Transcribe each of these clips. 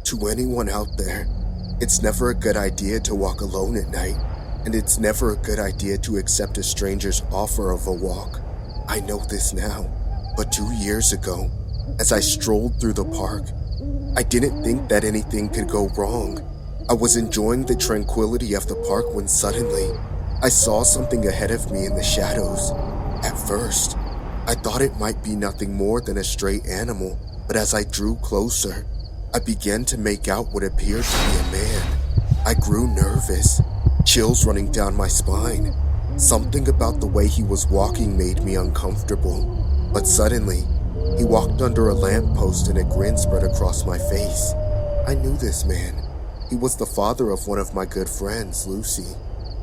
To anyone out there, it's never a good idea to walk alone at night, and it's never a good idea to accept a stranger's offer of a walk. I know this now, but 2 years ago, as I strolled through the park, I didn't think that anything could go wrong. I was enjoying the tranquility of the park when suddenly, I saw something ahead of me in the shadows. At first, I thought it might be nothing more than a stray animal, but as I drew closer, I began to make out what appeared to be a man. I grew nervous, chills running down my spine. Something about the way he was walking made me uncomfortable, but suddenly, he walked under a lamppost and a grin spread across my face. I knew this man. He was the father of one of my good friends, Lucy,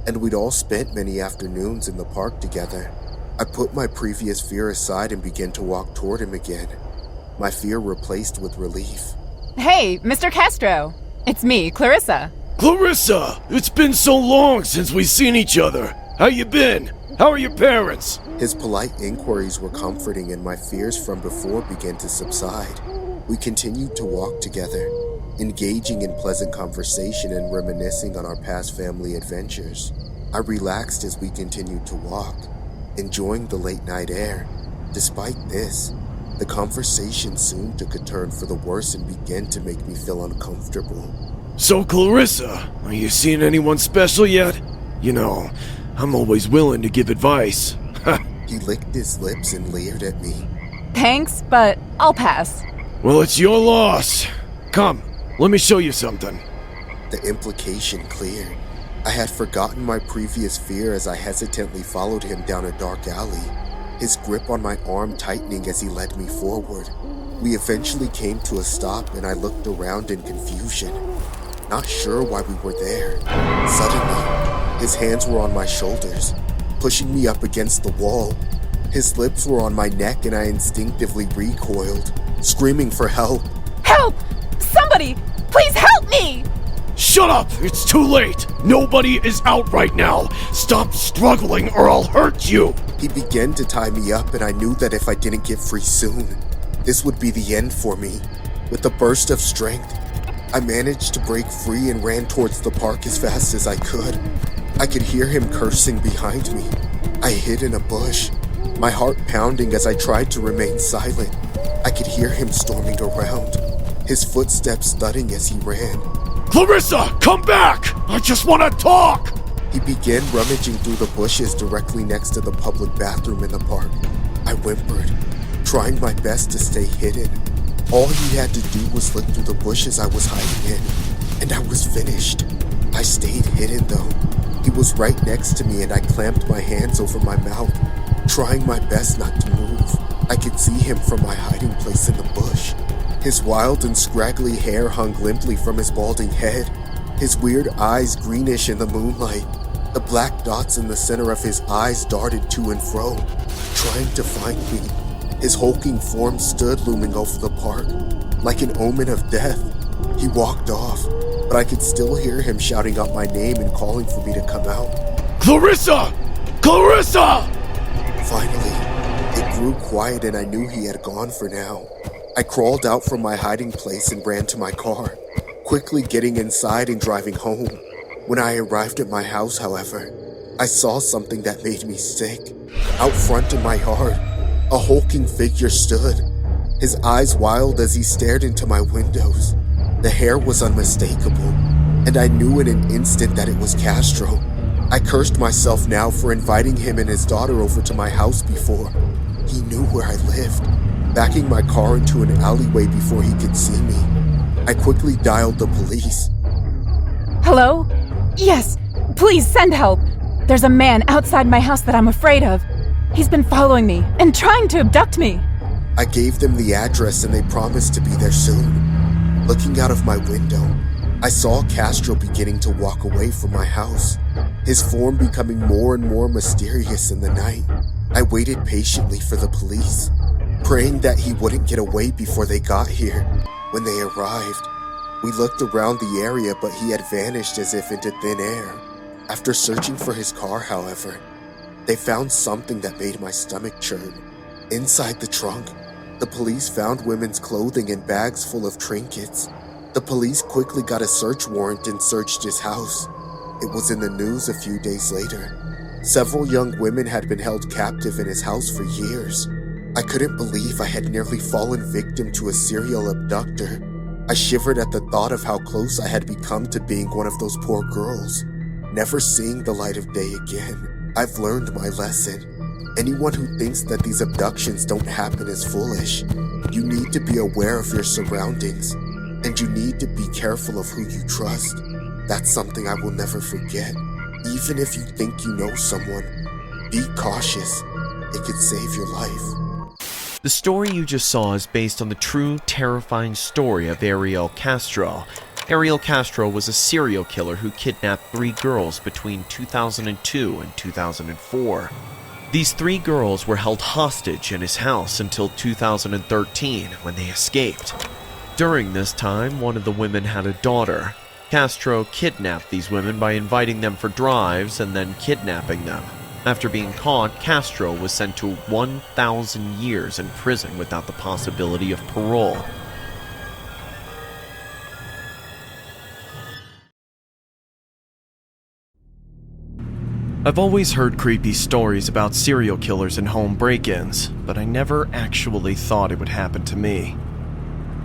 and we'd all spent many afternoons in the park together. I put my previous fear aside and began to walk toward him again, my fear replaced with relief. Hey, Mr. Castro. It's me, Clarissa. Clarissa! It's been so long since we've seen each other. How you been? How are your parents? His polite inquiries were comforting and my fears from before began to subside. We continued to walk together, engaging in pleasant conversation and reminiscing on our past family adventures. I relaxed as we continued to walk, enjoying the late night air. Despite this, the conversation soon took a turn for the worse and began to make me feel uncomfortable. So Clarissa, are you seeing anyone special yet? You know, I'm always willing to give advice. He licked his lips and leered at me. Thanks, but I'll pass. Well, it's your loss. Come, let me show you something. The implication cleared. I had forgotten my previous fear as I hesitantly followed him down a dark alley, his grip on my arm tightening as he led me forward. We eventually came to a stop and I looked around in confusion, not sure why we were there. Suddenly, his hands were on my shoulders, pushing me up against the wall. His lips were on my neck and I instinctively recoiled, screaming for help. Help! Somebody! Please help me! Shut up! It's too late! Nobody is out right now! Stop struggling or I'll hurt you! He began to tie me up and I knew that if I didn't get free soon, this would be the end for me. With a burst of strength, I managed to break free and ran towards the park as fast as I could. I could hear him cursing behind me. I hid in a bush, my heart pounding as I tried to remain silent. I could hear him storming around, his footsteps thudding as he ran. Clarissa, come back! I just want to talk! He began rummaging through the bushes directly next to the public bathroom in the park. I whimpered, trying my best to stay hidden. All he had to do was look through the bushes I was hiding in, and I was finished. I stayed hidden though. He was right next to me and I clamped my hands over my mouth, trying my best not to move. I could see him from my hiding place in the bush. His wild and scraggly hair hung limply from his balding head, his weird eyes greenish in the moonlight. The black dots in the center of his eyes darted to and fro, trying to find me. His hulking form stood looming over the park, like an omen of death. He walked off, but I could still hear him shouting out my name and calling for me to come out. Clarissa! Clarissa! Finally, it grew quiet and I knew he had gone for now. I crawled out from my hiding place and ran to my car, quickly getting inside and driving home. When I arrived at my house, however, I saw something that made me sick. Out front in my yard, a hulking figure stood, his eyes wild as he stared into my windows. The hair was unmistakable, and I knew in an instant that it was Castro. I cursed myself now for inviting him and his daughter over to my house before. He knew where I lived, backing my car into an alleyway before he could see me. I quickly dialed the police. Hello? Yes, please send help. There's a man outside my house that I'm afraid of. He's been following me and trying to abduct me. I gave them the address and they promised to be there soon. Looking out of my window, I saw Castro beginning to walk away from my house, his form becoming more and more mysterious in the night. I waited patiently for the police, praying that he wouldn't get away before they got here. When they arrived, we looked around the area, but he had vanished as if into thin air. After searching for his car, however, they found something that made my stomach churn. Inside the trunk, the police found women's clothing and bags full of trinkets. The police quickly got a search warrant and searched his house. It was in the news a few days later. Several young women had been held captive in his house for years. I couldn't believe I had nearly fallen victim to a serial abductor. I shivered at the thought of how close I had become to being one of those poor girls, never seeing the light of day again. I've learned my lesson. Anyone who thinks that these abductions don't happen is foolish. You need to be aware of your surroundings, and you need to be careful of who you trust. That's something I will never forget. Even if you think you know someone, be cautious. It could save your life. The story you just saw is based on the true, terrifying story of Ariel Castro. Ariel Castro was a serial killer who kidnapped 3 girls between 2002 and 2004. These 3 girls were held hostage in his house until 2013 when they escaped. During this time, one of the women had a daughter. Castro kidnapped these women by inviting them for drives and then kidnapping them. After being caught, Castro was sent to 1,000 years in prison without the possibility of parole. I've always heard creepy stories about serial killers and home break-ins, but I never actually thought it would happen to me.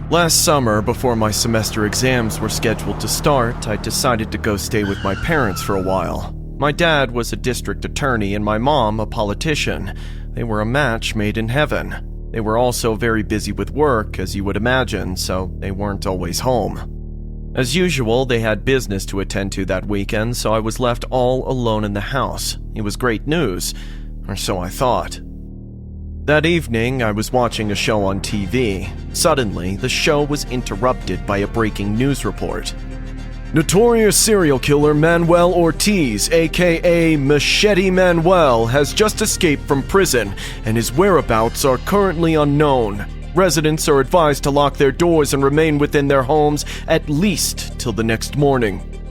Last summer, before my semester exams were scheduled to start, I decided to go stay with my parents for a while. My dad was a district attorney and my mom a politician. They were a match made in heaven. They were also very busy with work, as you would imagine, so they weren't always home. As usual, they had business to attend to that weekend, so I was left all alone in the house. It was great news, or so I thought. That evening, I was watching a show on TV. Suddenly, the show was interrupted by a breaking news report. Notorious serial killer Manuel Ortiz, aka Machete Manuel, has just escaped from prison, and his whereabouts are currently unknown. Residents are advised to lock their doors and remain within their homes at least till the next morning.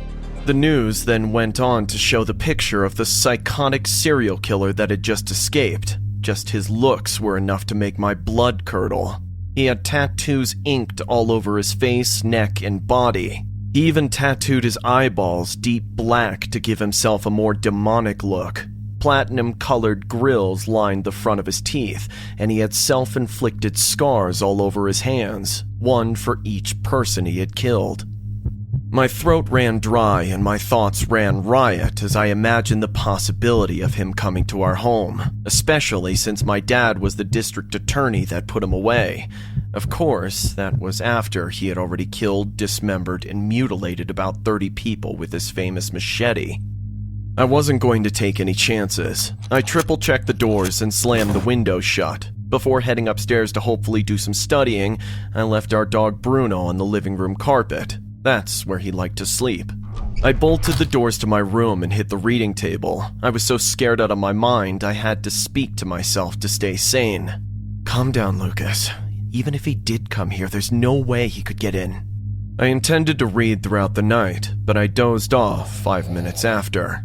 The news then went on to show the picture of the psychotic serial killer that had just escaped. Just his looks were enough to make my blood curdle. He had tattoos inked all over his face, neck, and body. He even tattooed his eyeballs deep black to give himself a more demonic look. Platinum-colored grills lined the front of his teeth, and he had self-inflicted scars all over his hands, one for each person he had killed. My throat ran dry and my thoughts ran riot as I imagined the possibility of him coming to our home, especially since my dad was the district attorney that put him away. Of course, that was after he had already killed, dismembered, and mutilated about 30 people with his famous machete. I wasn't going to take any chances. I triple-checked the doors and slammed the windows shut. Before heading upstairs to hopefully do some studying, I left our dog Bruno on the living room carpet. That's where he liked to sleep. I bolted the doors to my room and hit the reading table. I was so scared out of my mind, I had to speak to myself to stay sane. Calm down, Lucas. Even if he did come here, there's no way he could get in. I intended to read throughout the night, but I dozed off 5 minutes after.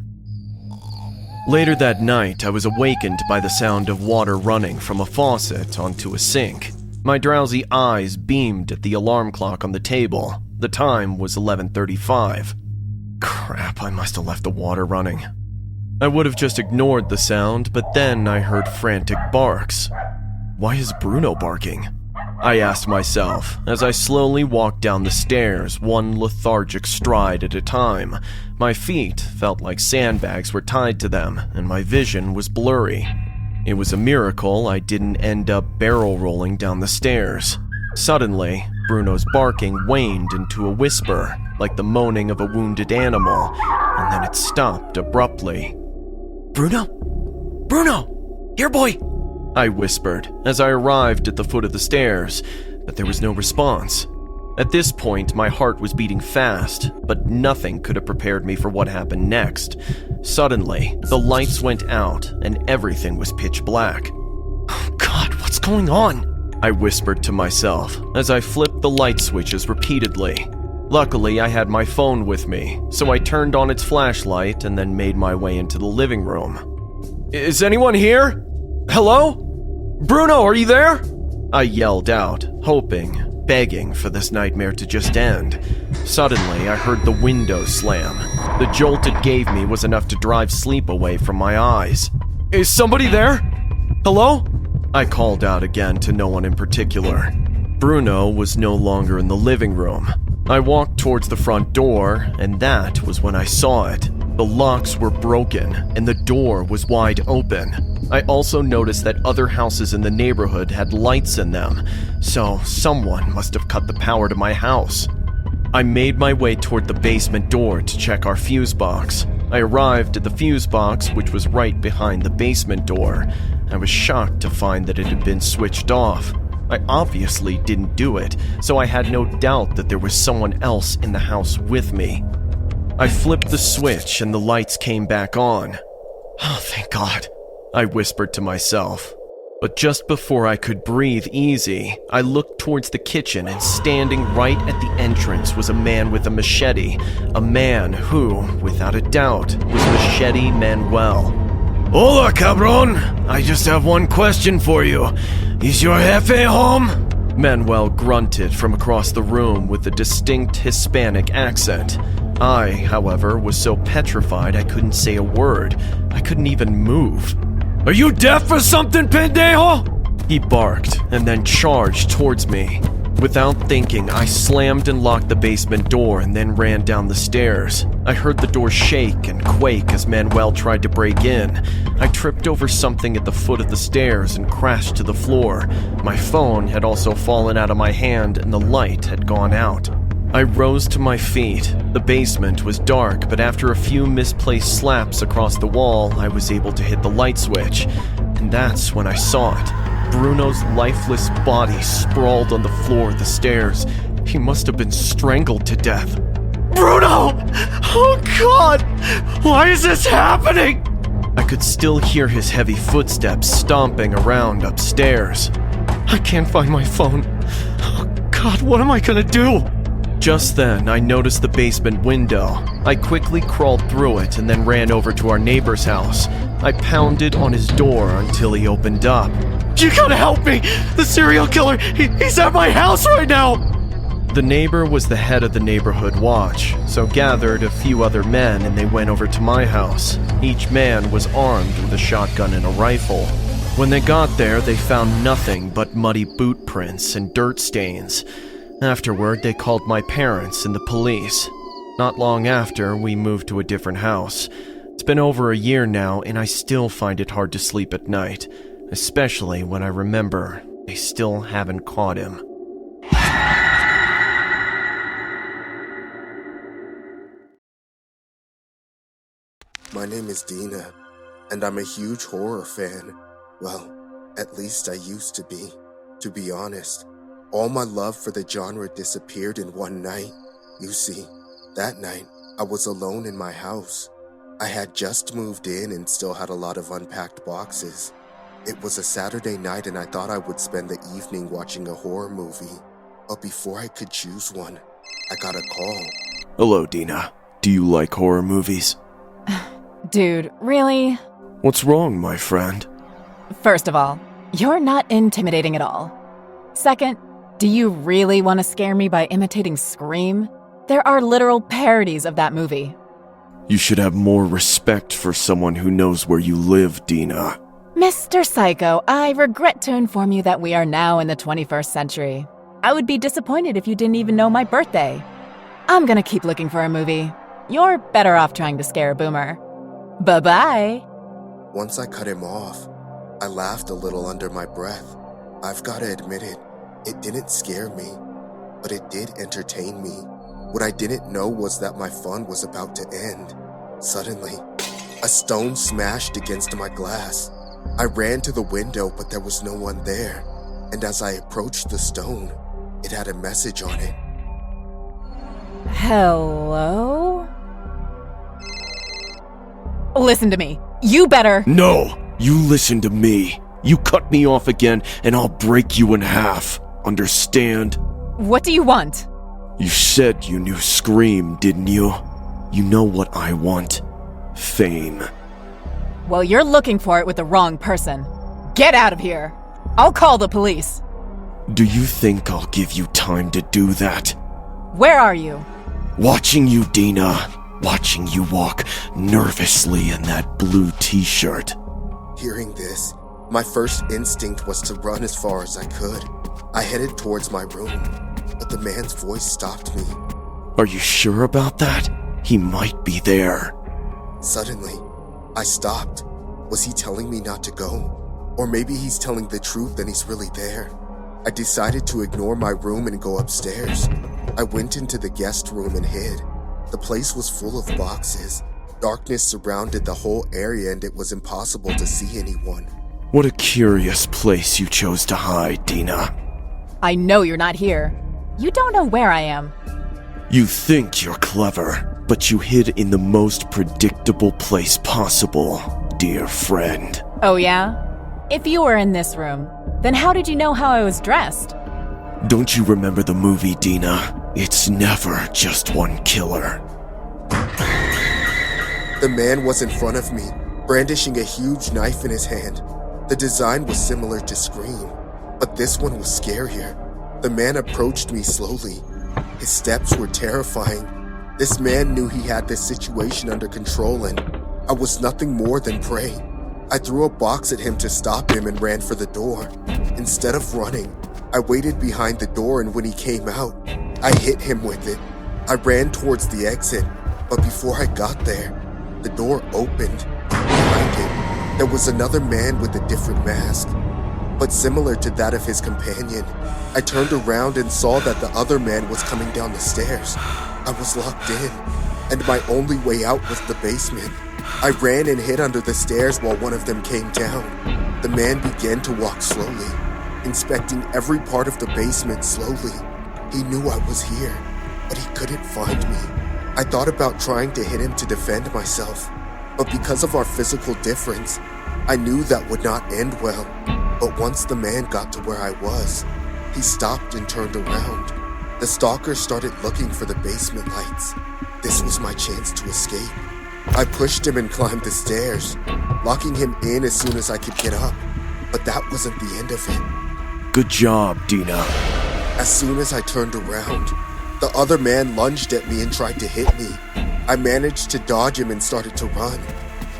Later that night, I was awakened by the sound of water running from a faucet onto a sink. My drowsy eyes beamed at the alarm clock on the table. The time was 11:35. Crap, I must have left the water running. I would have just ignored the sound, but then I heard frantic barks. Why is Bruno barking? I asked myself as I slowly walked down the stairs, one lethargic stride at a time. My feet felt like sandbags were tied to them, and my vision was blurry. It was a miracle I didn't end up barrel rolling down the stairs. Suddenly, Bruno's barking waned into a whisper, like the moaning of a wounded animal, and then it stopped abruptly. Bruno? Bruno! Here, boy! I whispered as I arrived at the foot of the stairs, but there was no response. At this point, my heart was beating fast, but nothing could have prepared me for what happened next. Suddenly, the lights went out and everything was pitch black. Oh God, what's going on? I whispered to myself as I flipped the light switches repeatedly. Luckily, I had my phone with me, so I turned on its flashlight and then made my way into the living room. Is anyone here? Hello? Bruno, are you there? I yelled out, hoping, begging for this nightmare to just end. Suddenly, I heard the window slam. The jolt it gave me was enough to drive sleep away from my eyes. Is somebody there? Hello? I called out again to no one in particular. Bruno was no longer in the living room. I walked towards the front door, and that was when I saw it. The locks were broken, and the door was wide open. I also noticed that other houses in the neighborhood had lights in them, so someone must have cut the power to my house. I made my way toward the basement door to check our fuse box. I arrived at the fuse box, which was right behind the basement door. I was shocked to find that it had been switched off. I obviously didn't do it, so I had no doubt that there was someone else in the house with me. I flipped the switch and the lights came back on. Oh, thank God, I whispered to myself. But just before I could breathe easy, I looked towards the kitchen, and standing right at the entrance was a man with a machete. A man who, without a doubt, was Machete Manuel. Hola, cabron! I just have one question for you. Is your jefe home? Manuel grunted from across the room with a distinct Hispanic accent. I, however, was so petrified I couldn't say a word. I couldn't even move. Are you deaf or something, pendejo? He barked and then charged towards me. Without thinking, I slammed and locked the basement door and then ran down the stairs. I heard the door shake and quake as Manuel tried to break in. I tripped over something at the foot of the stairs and crashed to the floor. My phone had also fallen out of my hand and the light had gone out. I rose to my feet. The basement was dark, but after a few misplaced slaps across the wall, I was able to hit the light switch. And that's when I saw it. Bruno's lifeless body sprawled on the floor of the stairs. He must have been strangled to death. Bruno! Oh God! Why is this happening? I could still hear his heavy footsteps stomping around upstairs. I can't find my phone. Oh God, what am I gonna do? Just then, I noticed the basement window. I quickly crawled through it and then ran over to our neighbor's house. I pounded on his door until he opened up. You gotta help me! The serial killer, he's at my house right now! The neighbor was the head of the neighborhood watch, so gathered a few other men and they went over to my house. Each man was armed with a shotgun and a rifle. When they got there, they found nothing but muddy boot prints and dirt stains. Afterward, they called my parents and the police. Not long after, we moved to a different house. It's been over a year now, and I still find it hard to sleep at night, especially when I remember they still haven't caught him. My name is Dina, and I'm a huge horror fan. Well, at least I used to be. To be honest, all my love for the genre disappeared in one night. You see, that night, I was alone in my house. I had just moved in and still had a lot of unpacked boxes. It was a Saturday night and I thought I would spend the evening watching a horror movie. But before I could choose one, I got a call. Hello, Dina. Do you like horror movies? Dude, really? What's wrong, my friend? First of all, you're not intimidating at all. Second, do you really want to scare me by imitating Scream? There are literal parodies of that movie. You should have more respect for someone who knows where you live, Dina. Mr. Psycho, I regret to inform you that we are now in the 21st century. I would be disappointed if you didn't even know my birthday. I'm gonna keep looking for a movie. You're better off trying to scare a boomer. Bye-bye. Once I cut him off, I laughed a little under my breath. I've gotta admit it didn't scare me, but it did entertain me. What I didn't know was that my fun was about to end. Suddenly, a stone smashed against my glass. I ran to the window, but there was no one there. And as I approached the stone, it had a message on it. Hello? Listen to me. You better— No! You listen to me. You cut me off again, and I'll break you in half. Understand? What do you want? You said you knew Scream, didn't you? You know what I want. Fame. Well, you're looking for it with the wrong person. Get out of here. I'll call the police. Do you think I'll give you time to do that? Where are you? Watching you, Dina. Watching you walk nervously in that blue t-shirt. Hearing this, my first instinct was to run as far as I could. I headed towards my room, but the man's voice stopped me. Are you sure about that? He might be there. Suddenly, I stopped. Was he telling me not to go? Or maybe he's telling the truth and he's really there. I decided to ignore my room and go upstairs. I went into the guest room and hid. The place was full of boxes. Darkness surrounded the whole area and it was impossible to see anyone. What a curious place you chose to hide, Dina. I know you're not here. You don't know where I am. You think you're clever, but you hid in the most predictable place possible, dear friend. Oh yeah? If you were in this room, then how did you know how I was dressed? Don't you remember the movie, Dina? It's never just one killer. The man was in front of me, brandishing a huge knife in his hand. The design was similar to Scream, but this one was scarier. The man approached me slowly. His steps were terrifying. This man knew he had this situation under control and I was nothing more than prey. I threw a box at him to stop him and ran for the door. Instead of running, I waited behind the door and when he came out, I hit him with it. I ran towards the exit, but before I got there, the door opened. Behind it, there was another man with a different mask, but similar to that of his companion. I turned around and saw that the other man was coming down the stairs. I was locked in, and my only way out was the basement. I ran and hid under the stairs while one of them came down. The man began to walk slowly, inspecting every part of the basement slowly. He knew I was here, but he couldn't find me. I thought about trying to hit him to defend myself, but because of our physical difference, I knew that would not end well. But once the man got to where I was, he stopped and turned around. The stalker started looking for the basement lights. This was my chance to escape. I pushed him and climbed the stairs, locking him in as soon as I could get up. But that wasn't the end of it. Good job, Dina. As soon as I turned around, the other man lunged at me and tried to hit me. I managed to dodge him and started to run,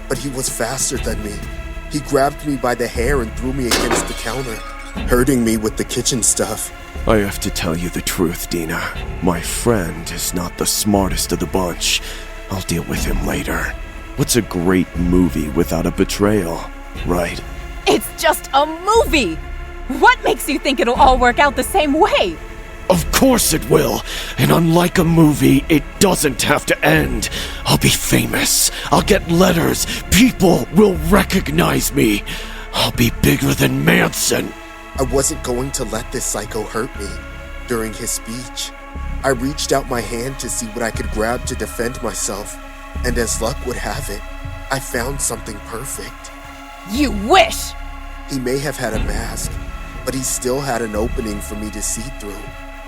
but he was faster than me. He grabbed me by the hair and threw me against the counter, hurting me with the kitchen stuff. I have to tell you the truth, Dina. My friend is not the smartest of the bunch. I'll deal with him later. What's a great movie without a betrayal, right? It's just a movie! What makes you think it'll all work out the same way? Of course it will, and unlike a movie, it doesn't have to end. I'll be famous. I'll get letters. People will recognize me. I'll be bigger than Manson. I wasn't going to let this psycho hurt me. During his speech, I reached out my hand to see what I could grab to defend myself, and as luck would have it, I found something perfect. You wish! He may have had a mask, but he still had an opening for me to see through.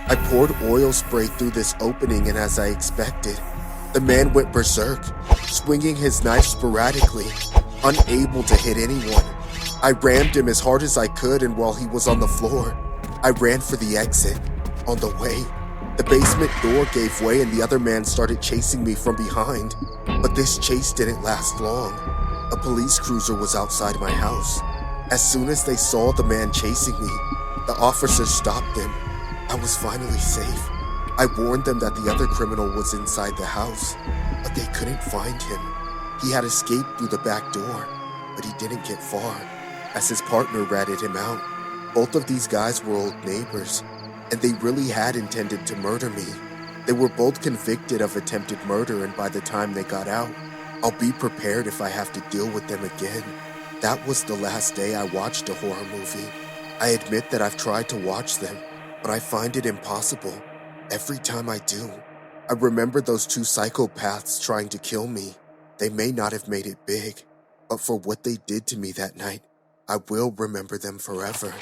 I poured oil spray through this opening, and as I expected, the man went berserk, swinging his knife sporadically, unable to hit anyone. I rammed him as hard as I could, and while he was on the floor, I ran for the exit. On the way, the basement door gave way and the other man started chasing me from behind. But this chase didn't last long. A police cruiser was outside my house. As soon as they saw the man chasing me, the officers stopped them. I was finally safe. I warned them that the other criminal was inside the house, but they couldn't find him. He had escaped through the back door, but he didn't get far, as his partner ratted him out. Both of these guys were old neighbors, and they really had intended to murder me. They were both convicted of attempted murder, and by the time they got out, I'll be prepared if I have to deal with them again. That was the last day I watched a horror movie. I admit that I've tried to watch them, but I find it impossible. Every time I do, I remember those two psychopaths trying to kill me. They may not have made it big, but for what they did to me that night, I will remember them forever.